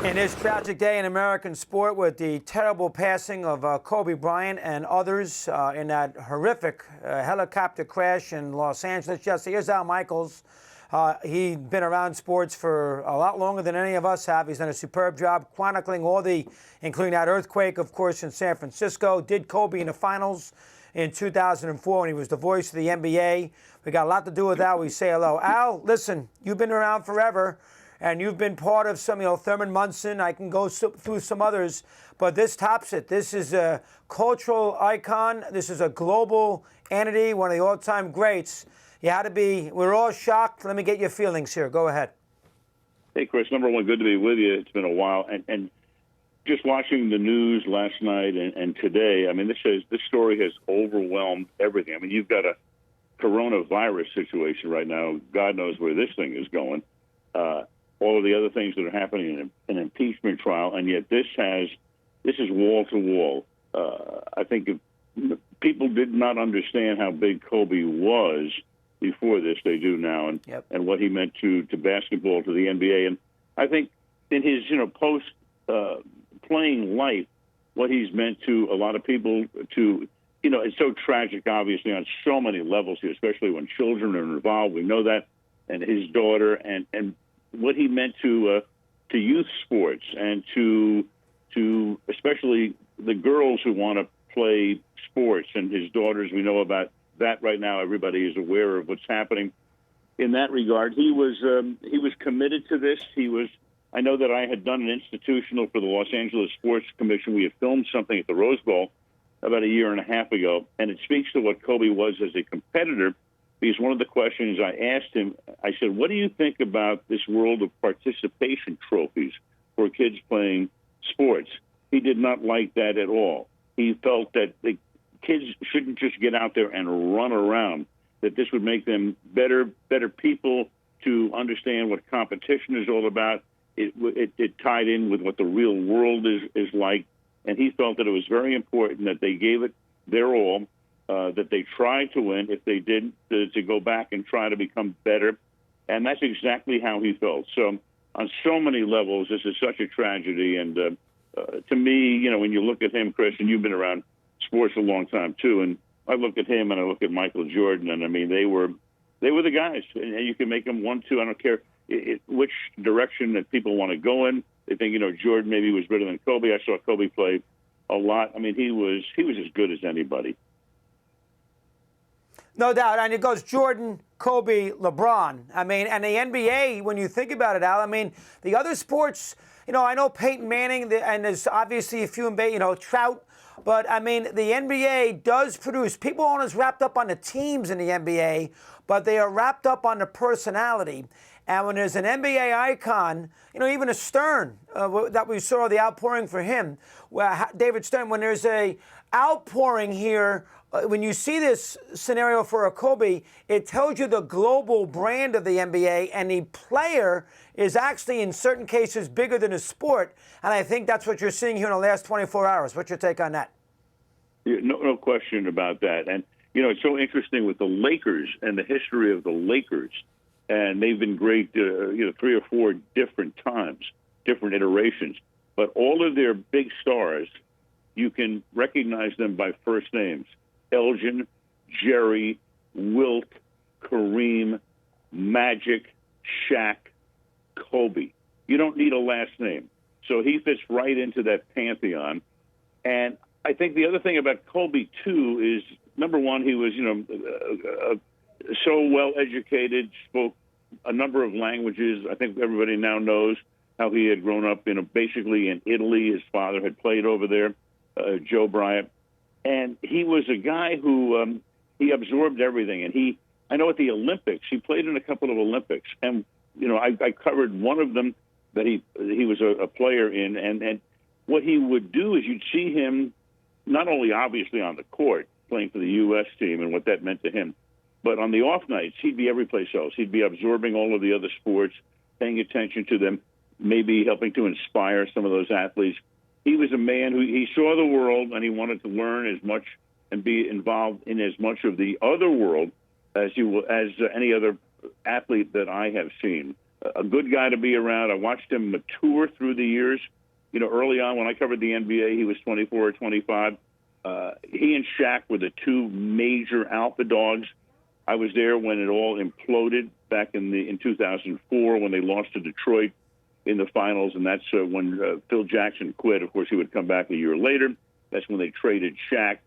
In this tragic day in American sport with the terrible passing of Kobe Bryant and others in that horrific helicopter crash in Los Angeles. Just here's Al Michaels. He's been around sports for a lot longer than any of us have. He's done a superb job chronicling including that earthquake, of course, in San Francisco. Did Kobe in the finals in 2004 when he was the voice of the NBA. We got a lot to do with Al. We say hello. Al, listen, you've been around forever. And you've been part of some, Thurman Munson. I can go through some others, but this tops it. This is a cultural icon. This is a global entity, one of the all-time greats. You had to be, we're all shocked. Let me get your feelings here. Go ahead. Hey, Chris, number one, good to be with you. It's been a while. And just watching the news last night and today, I mean, this story has overwhelmed everything. I mean, you've got a coronavirus situation right now. God knows where this thing is going. All of the other things that are happening in an impeachment trial, and yet this is wall to wall. I think if people did not understand how big Kobe was before this, they do now, and what he meant to basketball, to the NBA. And I think in his post playing life, what he's meant to a lot of people. It's so tragic, obviously, on so many levels here, especially when children are involved. We know that, and his daughter, and what he meant to youth sports and to especially the girls who want to play sports, and his daughters. We know about that right now. Everybody is aware of what's happening in that regard. He was committed to this. I know that I had done an institutional for the Los Angeles Sports Commission. We had filmed something at the Rose Bowl about a year and a half ago, and it speaks to what Kobe was as a competitor. Because one of the questions I asked him, I said, what do you think about this world of participation trophies for kids playing sports? He did not like that at all. He felt that the kids shouldn't just get out there and run around, that this would make them better people to understand what competition is all about. It tied in with what the real world is like. And he felt that it was very important that they gave it their all. That they tried to win. If they didn't, to go back and try to become better. And that's exactly how he felt. So on so many levels, this is such a tragedy. And to me, when you look at him, Chris, and you've been around sports a long time too, and I look at him and I look at Michael Jordan, and I mean, they were the guys. And you can make them 1, 2, I don't care which direction that people want to go in. They think, Jordan maybe was better than Kobe. I saw Kobe play a lot. I mean, he was as good as anybody. No doubt. And it goes Jordan, Kobe, LeBron. I mean, and the NBA, when you think about it, Al, I mean, the other sports, I know Peyton Manning, and there's obviously a few in Trout, but I mean, the NBA does produce, people aren't as wrapped up on the teams in the NBA, but they are wrapped up on the personality. And when there's an NBA icon, even a Stern, that we saw the outpouring for him, David Stern, when there's a outpouring here, when you see this scenario for a Kobe, it tells you the global brand of the NBA, and the player is actually, in certain cases, bigger than the sport. And I think that's what you're seeing here in the last 24 hours. What's your take on that? Yeah, no question about that. And, it's so interesting with the Lakers and the history of the Lakers. And they've been great, 3 or 4 different times, different iterations. But all of their big stars, you can recognize them by first names. Elgin, Jerry, Wilt, Kareem, Magic, Shaq, Kobe. You don't need a last name. So he fits right into that pantheon. And I think the other thing about Kobe, too, is, number one, he was, so well-educated, spoke a number of languages. I think everybody now knows how he had grown up, basically in Italy. His father had played over there, Joe Bryant. And he was a guy who he absorbed everything. And I know at the Olympics, he played in a couple of Olympics. And, I covered one of them that he was a player in. And what he would do is you'd see him not only obviously on the court playing for the U.S. team and what that meant to him, but on the off nights, he'd be every place else. He'd be absorbing all of the other sports, paying attention to them, maybe helping to inspire some of those athletes. He was a man who he saw the world, and he wanted to learn as much and be involved in as much of the other world as any other athlete that I have seen. a good guy to be around. I watched him mature through the years. Early on when I covered the NBA, he was 24 or 25. He and Shaq were the two major alpha dogs. I was there when it all imploded back in 2004 when they lost to Detroit in the finals, and that's when Phil Jackson quit. Of course, he would come back a year later. That's when they traded Shaq.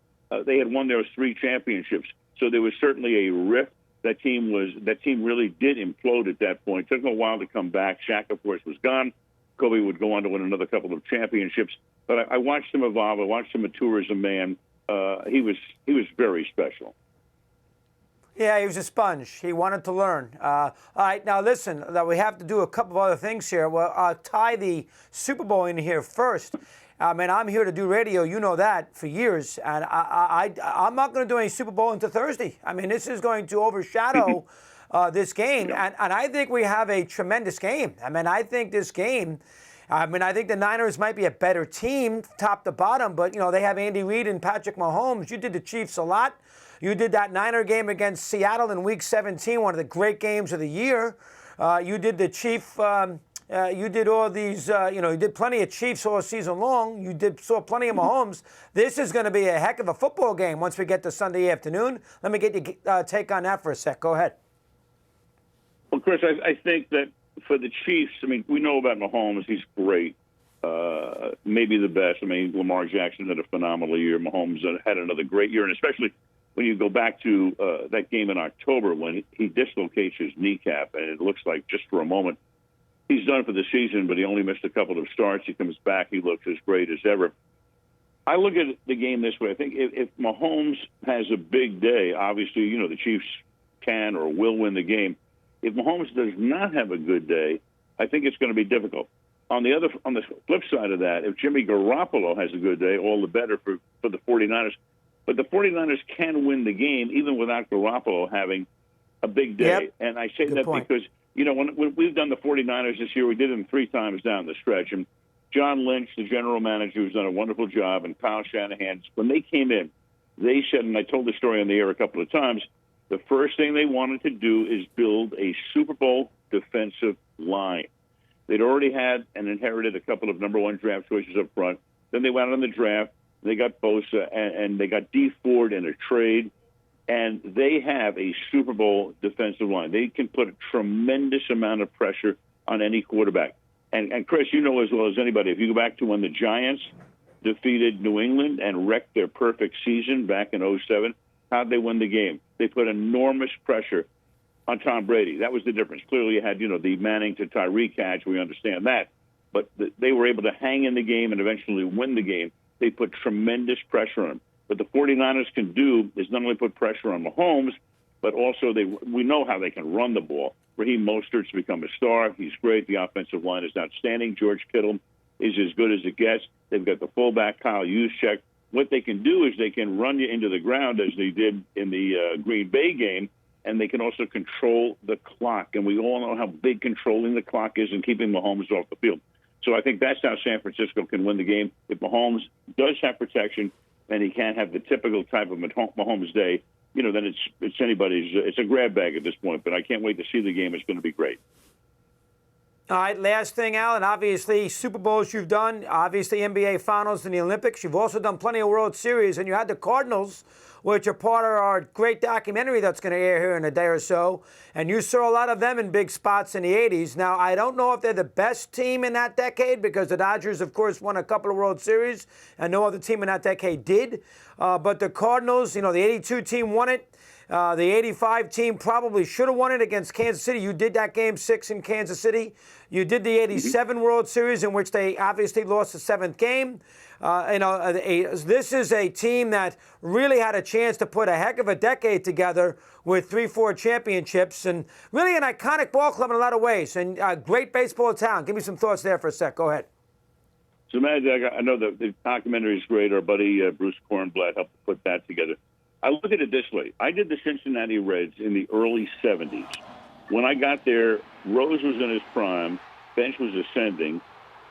They had won those 3 championships, so there was certainly a rift. That team really did implode at that point. It took them a while to come back. Shaq, of course, was gone. Kobe would go on to win another couple of championships. But I watched him evolve. I watched him mature as a man. He was very special. Yeah, he was a sponge. He wanted to learn. All right, now listen, we have to do a couple of other things here. Well, I'll tie the Super Bowl in here first. I mean, I'm here to do radio, you know that, for years, and I'm not going to do any Super Bowl until Thursday. I mean, this is going to overshadow this game, and I think we have a tremendous game. I mean, I think this game, I think the Niners might be a better team, top to bottom, but, they have Andy Reid and Patrick Mahomes. You did the Chiefs a lot. You did that Niner game against Seattle in Week 17, one of the great games of the year. You did the Chief. You did all these. You did plenty of Chiefs all season long. You saw plenty of Mahomes. This is going to be a heck of a football game once we get to Sunday afternoon. Let me get your take on that for a sec. Go ahead. Well, Chris, I think that for the Chiefs, we know about Mahomes. He's great. Maybe the best. Lamar Jackson had a phenomenal year. Mahomes had another great year, and especially when you go back to that game in October when he dislocates his kneecap, and it looks like just for a moment he's done for the season, but he only missed a couple of starts. He comes back. He looks as great as ever. I look at the game this way. I think if Mahomes has a big day, obviously, the Chiefs can or will win the game. If Mahomes does not have a good day, I think it's going to be difficult. On the flip side of that, if Jimmy Garoppolo has a good day, all the better for the 49ers. But the 49ers can win the game even without Garoppolo having a big day. Yep. And I say Good that point. because, when we've done the 49ers this year, we did them 3 times down the stretch. And John Lynch, the general manager, who's done a wonderful job, and Kyle Shanahan, when they came in, they said, and I told the story on the air a couple of times, the first thing they wanted to do is build a Super Bowl defensive line. They'd already had and inherited a couple of number 1 draft choices up front. Then they went on the draft. They got Bosa, and they got Dee Ford in a trade, and they have a Super Bowl defensive line. They can put a tremendous amount of pressure on any quarterback. And Chris, you know as well as anybody, if you go back to when the Giants defeated New England and wrecked their perfect season back in 2007, how'd they win the game? They put enormous pressure on Tom Brady. That was the difference. Clearly, you had, the Manning to Tyree catch. We understand that. But they were able to hang in the game and eventually win the game. They put tremendous pressure on him. What the 49ers can do is not only put pressure on Mahomes, but also we know how they can run the ball. Raheem Mostert's become a star. He's great. The offensive line is outstanding. George Kittle is as good as it gets. They've got the fullback, Kyle Juszczyk. What they can do is they can run you into the ground as they did in the Green Bay game, and they can also control the clock. And we all know how big controlling the clock is and keeping Mahomes off the field. So I think that's how San Francisco can win the game. If Mahomes does have protection and he can't have the typical type of Mahomes day, then it's anybody's. It's a grab bag at this point. But I can't wait to see the game. It's going to be great. All right, last thing, Alan. Obviously, Super Bowls you've done. Obviously, NBA Finals and the Olympics. You've also done plenty of World Series, and you had the Cardinals, which are part of our great documentary that's going to air here in a day or so. And you saw a lot of them in big spots in the 80s. Now, I don't know if they're the best team in that decade because the Dodgers, of course, won a couple of World Series, and no other team in that decade did. But the Cardinals, the 82 team won it. The 85 team probably should have won it against Kansas City. You did that Game 6 in Kansas City. You did the 87 World Series in which they obviously lost the 7th game. This is a team that really had a chance to put a heck of a decade together with 3-4 championships and really an iconic ball club in a lot of ways and a great baseball town. Give me some thoughts there for a sec. Go ahead. So, Magic, I know the documentary is great. Our buddy Bruce Kornblatt helped put that together. I look at it this way. I did the Cincinnati Reds in the early 70s. When I got there, Rose was in his prime. Bench was ascending.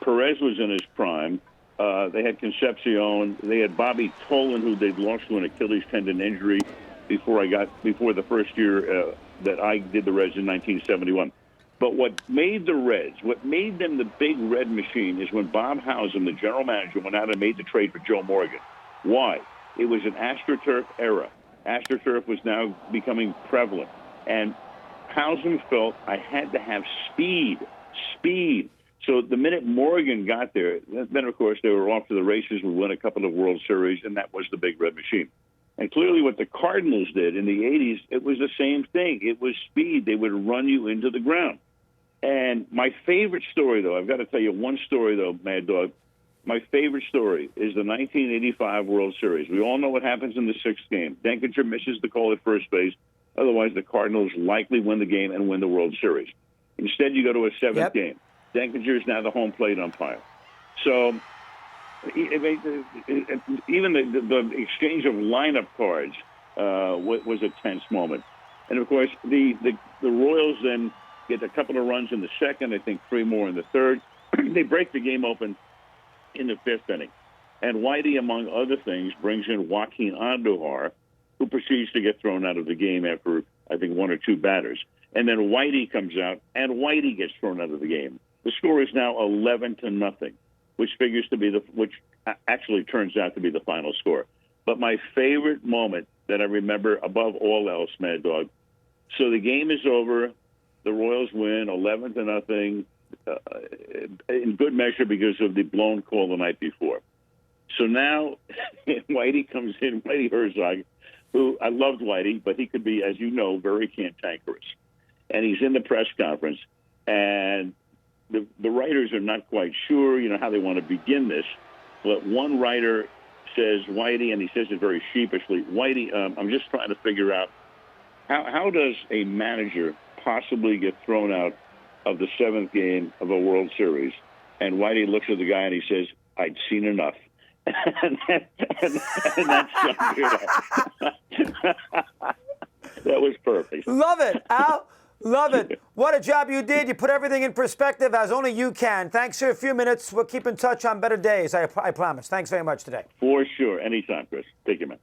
Perez was in his prime. They had Concepcion. They had Bobby Tolan, who they'd lost to an Achilles tendon injury before the first year that I did the Reds in 1971. But what made the Reds, what made them the big red machine is when Bob Housen, the general manager, went out and made the trade for Joe Morgan. Why? It was an AstroTurf era. AstroTurf was now becoming prevalent. And Housen felt I had to have speed. So the minute Morgan got there, then, of course, they were off to the races. We won a couple of World Series, and that was the big red machine. And clearly what the Cardinals did in the 80s, it was the same thing. It was speed. They would run you into the ground. And my favorite story, though, I've got to tell you one story, though, Mad Dog. My favorite story is the 1985 World Series. We all know what happens in the sixth game. Denkinger misses the call at first base. Otherwise, the Cardinals likely win the game and win the World Series. Instead, you go to a seventh game. Denkinger is now the home plate umpire. So even the exchange of lineup cards was a tense moment. And, of course, the Royals then get a couple of runs in the second, I think 3 more in the third. They break the game open in the fifth inning. And Whitey, among other things, brings in Joaquin Andujar, who proceeds to get thrown out of the game after, I think, 1 or 2 batters. And then Whitey comes out, and Whitey gets thrown out of the game. The score is now 11-0, which actually turns out to be the final score. But my favorite moment that I remember above all else, Mad Dog, so the game is over. The Royals win 11-0, in good measure because of the blown call the night before. So now Whitey comes in, Whitey Herzog, who I loved Whitey, but he could be, as you know, very cantankerous. And he's in the press conference, and the writers are not quite sure, how they want to begin this. But one writer says, Whitey, and he says it very sheepishly, Whitey, I'm just trying to figure out how does a manager possibly get thrown out of the 7th game of a World Series? And Whitey looks at the guy and he says, I'd seen enough. and that summed it up. That was perfect. Love it, Al. Love it. What a job you did. You put everything in perspective as only you can. Thanks for a few minutes. We'll keep in touch on better days, I promise. Thanks very much today. For sure. Anytime, Chris. Take care, man.